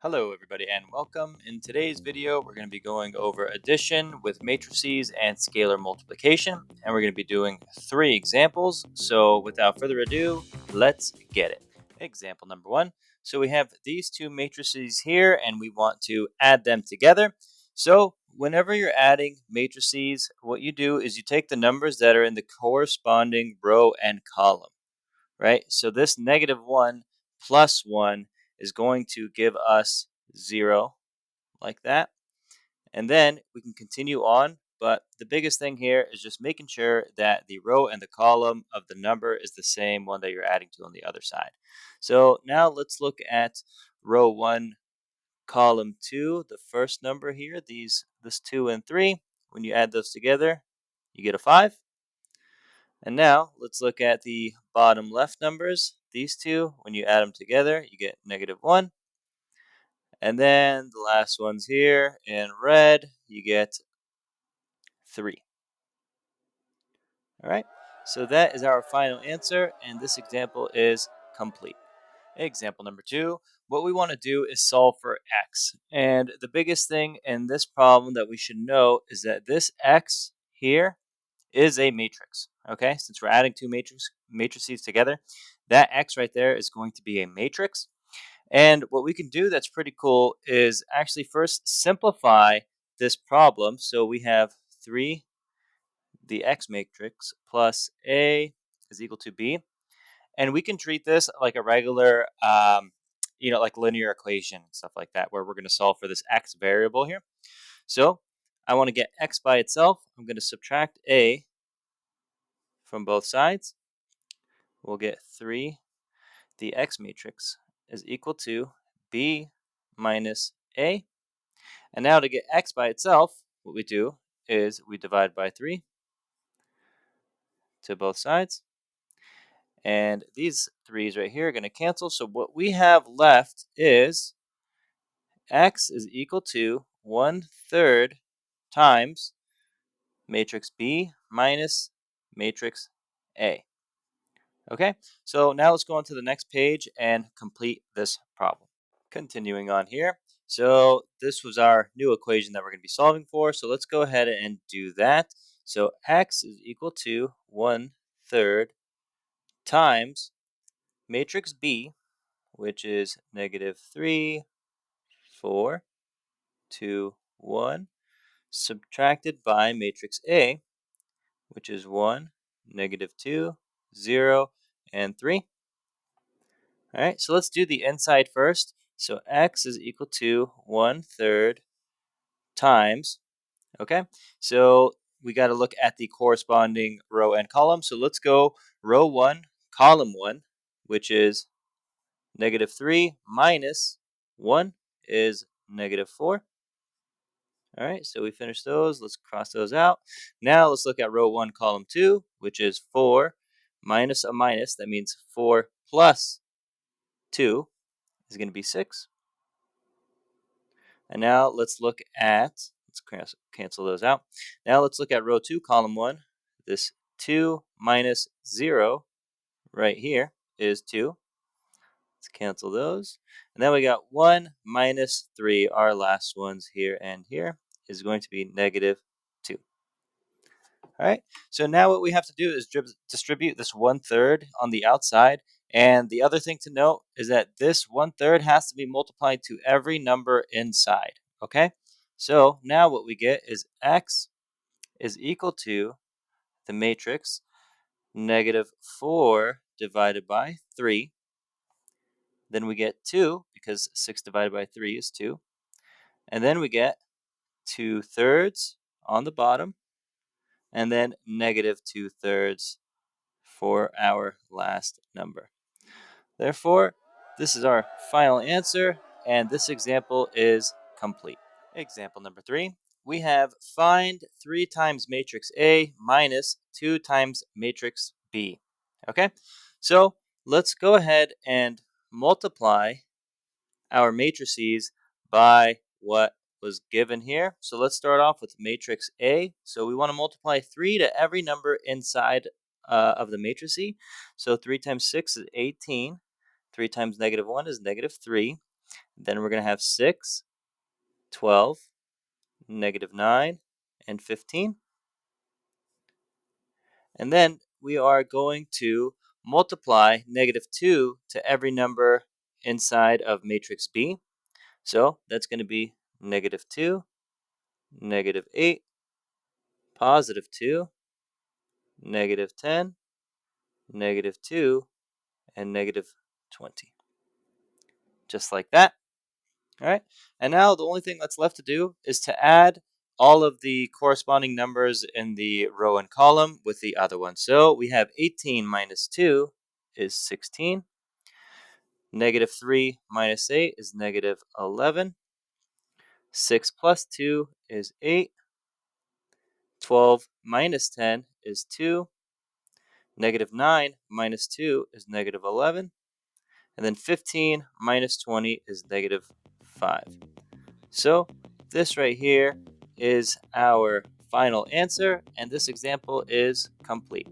Hello everybody and welcome. In today's video we're going to be going over addition with matrices and scalar multiplication, and we're going to be doing 3 examples. So without further ado, let's get it. Example number 1. So we have these two matrices here and we want to add them together. So whenever you're adding matrices, what you do is you take the numbers that are in the corresponding row and column, right? So this -1 plus 1 is going to give us 0, like that. And then we can continue on, but the biggest thing here is just making sure that the row and the column of the number is the same one that you're adding to on the other side. So now let's look at row 1, column 2, the first number here, this 2 and 3. When you add those together, you get a 5. And now let's look at the bottom left numbers. These two, when you add them together, you get -1. And then the last ones here in red, you get 3. All right, so that is our final answer, and this example is complete. Example number 2, what we want to do is solve for x. And the biggest thing in this problem that we should know is that this x here is a matrix. Okay, since we're adding two matrices together, that x right there is going to be a matrix. And what we can do that's pretty cool is actually first simplify this problem. So we have 3, the x matrix, plus a is equal to b. And we can treat this like a regular, like linear equation and stuff like that, where we're going to solve for this x variable here. So I want to get x by itself. I'm going to subtract a from both sides. We'll get 3. The x matrix is equal to b minus a. And now to get x by itself, what we do is we divide by 3 to both sides. And these 3's right here are going to cancel. So what we have left is x is equal to 1/3 times matrix B minus matrix A. Okay, so now let's go on to the next page and complete this problem. Continuing on here. So this was our new equation that we're going to be solving for. So let's go ahead and do that. So x is equal to 1/3 times matrix B, which is -3, 4, 2, 1, subtracted by matrix A, which is 1, -2, 0, and 3. All right, so let's do the inside first. So x is equal to 1/3 times, okay? So we got to look at the corresponding row and column. So let's go row 1, column 1, which is -3 minus 1 is -4. All right, so we finished those. Let's cross those out. Now let's look at row 1, column 2, which is 4 minus a minus. That means 4 plus 2 is going to be 6. And now let's look at, let's cancel those out. Now let's look at row 2, column 1. This 2 minus 0 right here is 2. Let's cancel those. And then we got 1 minus 3, our last ones here and here, is going to be -2. All right, so now what we have to do is distribute this 1/3 on the outside. And the other thing to note is that this 1/3 has to be multiplied to every number inside, okay? So now what we get is x is equal to the matrix -4 divided by 3. Then we get 2, because 6 divided by 3 is 2. And then we get 2/3 on the bottom, and then -2/3 for our last number. Therefore, this is our final answer, and this example is complete. Example number 3, we have find 3 times matrix A minus 2 times matrix B. Okay, so let's go ahead and multiply our matrices by what was given here. So let's start off with matrix A. So we want to multiply 3 to every number inside of the matrice. So 3 times 6 is 18. 3 times -1 is -3. Then we're going to have 6, 12, -9, and 15. And then we are going to multiply -2 to every number inside of matrix B. So that's going to be -2, -8, +2, -10, -2, and -20. Just like that. All right. And now the only thing that's left to do is to add all of the corresponding numbers in the row and column with the other one. So we have 18 minus 2 is 16. -3 minus 8 is -11. 6 plus 2 is 8. 12 minus 10 is 2. -9 minus 2 is -11. And then 15 minus 20 is -5. So this right here is our final answer, and this example is complete.